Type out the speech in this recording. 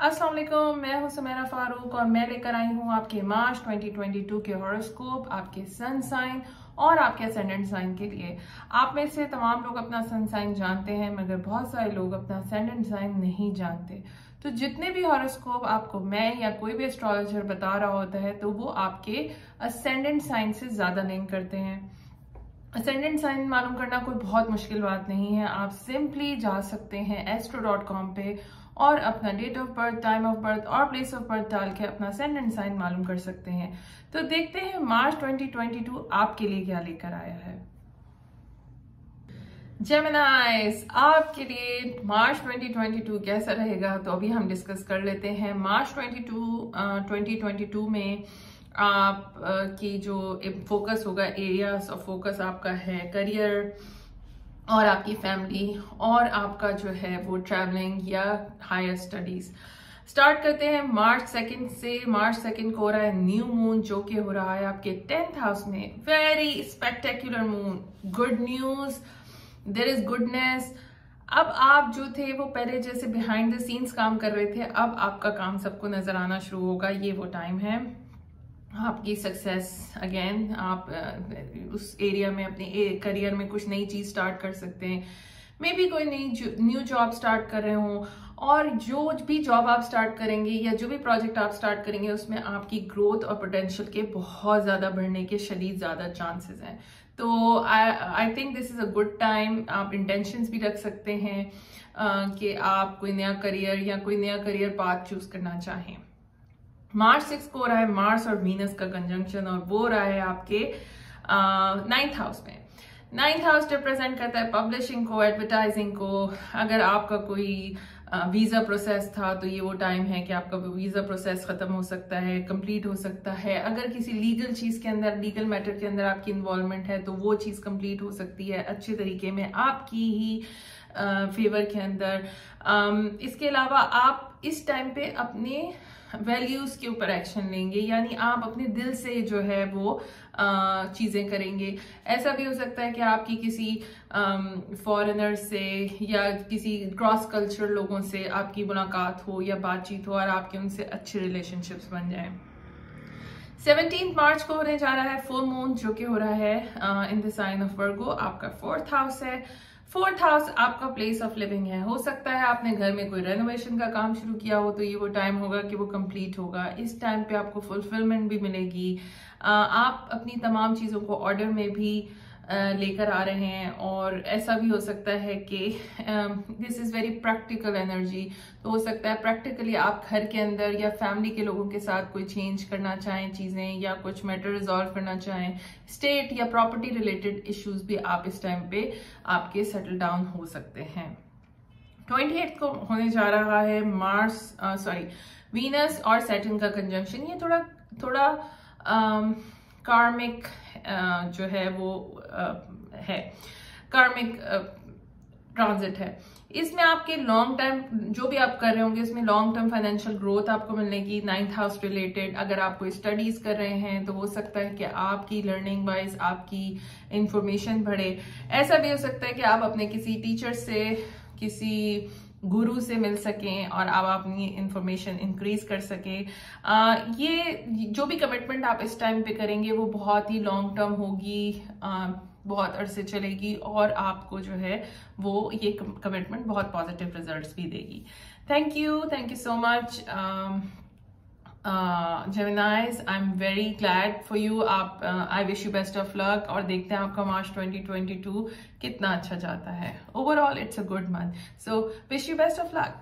अस्सलाम वालेकुम, मैं हूं सुमेरा फारूक और मैं लेकर आई हूं आपके मार्च 2022 के हॉरोस्कोप, आपके सन साइन और आपके असेंडेंट साइन के लिए। आप में से तमाम लोग अपना सन साइन जानते हैं, मगर बहुत सारे लोग अपना असेंडेंट साइन नहीं जानते। तो जितने भी हॉरोस्कोप आपको मैं या कोई भी एस्ट्रोलॉजर बता रहा होता है, तो वो आपके असेंडेंट साइन से ज्यादा लिंक करते हैं। असेंडेंट साइन मालूम करना कोई बहुत मुश्किल बात नहीं है। आप सिंपली जा सकते हैं astro.com पे और अपना date of birth, time of birth और प्लेस ऑफ बर्थ डाल के अपना असेंडेंट साइन मालूम कर सकते हैं। तो देखते हैं मार्च 2022 आपके लिए क्या लेकर आया है। जेमिनाइज, आपके लिए मार्च 2022 कैसा रहेगा, तो अभी हम डिस्कस कर लेते हैं। मार्च 2022 में आप की जो फोकस होगा, एरियाज ऑफ फोकस आपका है करियर और आपकी फैमिली और आपका जो है वो ट्रैवलिंग या हायर स्टडीज। स्टार्ट करते हैं मार्च 2 से। मार्च 2 को हो रहा है न्यू मून, जो कि हो रहा है आपके 10th हाउस में। Very spectacular moon, good news, there is goodness. अब आप जो थे वो पहले जैसे बिहाइंड द सीन्स काम कर रहे थे, अब आपका काम सबको नजर आना शुरू होगा। ये वो टाइम है आपकी सक्सेस अगेन। आप उस एरिया में अपने करियर में कुछ नई चीज स्टार्ट कर सकते हैं। मे बी कोई नई न्यू जॉब स्टार्ट कर रहे हो, और जो भी जॉब आप स्टार्ट करेंगे या जो भी प्रोजेक्ट आप स्टार्ट करेंगे उसमें आपकी ग्रोथ और पोटेंशियल के बहुत ज्यादा बढ़ने के शदीद ज्यादा चांसेस हैं। तो I think this is a good time. आप इंटेंशंस भी रख सकते हैं कि आप कोई नया करियर या कोई नया करियर पाथ चूज करना चाहें। मार्च 6 को हो रहा है मार्स और वीनस का कंजंक्शन, और वो रहा है आपके 9th हाउस में। 9th हाउस रिप्रेजेंट करता है पब्लिशिंग को, एडवर्टाइजिंग को। अगर आपका कोई वीजा प्रोसेस था तो ये वो टाइम है कि आपका वीजा प्रोसेस खत्म हो सकता है, कंप्लीट हो सकता है। अगर किसी लीगल चीज के अंदर, लीगल मैटर के अंदर आपकी इन्वॉल्वमेंट है तो वो चीज कंप्लीट हो सकती है अच्छे तरीके में, आपकी ही फेवर के अंदर। इसके अलावा आप इस टाइम पे अपने वैल्यूज के ऊपर एक्शन लेंगे, यानी आप अपने दिल से जो है वो चीजें करेंगे। ऐसा भी हो सकता है कि आपकी किसी फॉरेनर से या किसी क्रॉस कल्चर लोगों से आपकी मुलाकात हो या बातचीत हो और आपके उनसे अच्छे रिलेशनशिप्स बन जाएं। 17 मार्च को होने जा रहा है फुल मून, जो कि हो रहा है इन द साइन ऑफ वर्गो। आपका 4th हाउस है। 4th हाउस आपका प्लेस ऑफ लिविंग है। हो सकता है आपने घर में कोई रेनोवेशन का काम शुरू किया हो, तो ये वो टाइम होगा कि वो कंप्लीट होगा। इस टाइम पे आपको फुलफिलमेंट भी मिलेगी। आप अपनी तमाम चीजों को ऑर्डर में भी लेकर आ रहे हैं, और ऐसा भी हो सकता है कि this is very practical energy. तो हो सकता है प्रैक्टिकली आप घर के अंदर या फैमिली के लोगों के साथ कोई चेंज करना चाहें चीजें, या कुछ मैटर रिजॉल्व करना चाहें। स्टेट या प्रॉपर्टी रिलेटेड इश्यूज भी आप इस टाइम पे आपके सेटल डाउन हो सकते हैं। 28 को होने जा रहा है वीनस और सैटर्न का कंजंक्शन। ये थोड़ा कार्मिक जो है वो है, कार्मिक ट्रांजिट है। इसमें आपके लॉन्ग टाइम जो भी आप कर रहे होंगे इसमें लॉन्ग टर्म फाइनेंशियल ग्रोथ आपको मिलने की। 9th हाउस रिलेटेड अगर आप कोई स्टडीज कर रहे हैं तो हो सकता है कि आपकी लर्निंग वाइज आपकी इंफॉर्मेशन बढ़े। ऐसा भी हो सकता है कि आप अपने किसी टीचर से, किसी गुरु से मिल सकें और आप अपनी इंफॉर्मेशन इंक्रीज कर सकें। ये जो भी कमिटमेंट आप इस टाइम पे करेंगे वो बहुत ही लॉन्ग टर्म होगी, बहुत अरसे चलेगी, और आपको जो है वो ये कमिटमेंट बहुत पॉजिटिव रिजल्ट्स भी देगी। थैंक यू सो मच जेमिनाइज, I am very glad for you. आप I wish you best of luck, और देखते हैं आपका मार्च 2022 कितना अच्छा जाता है। Overall it's a good month, so wish you best of luck.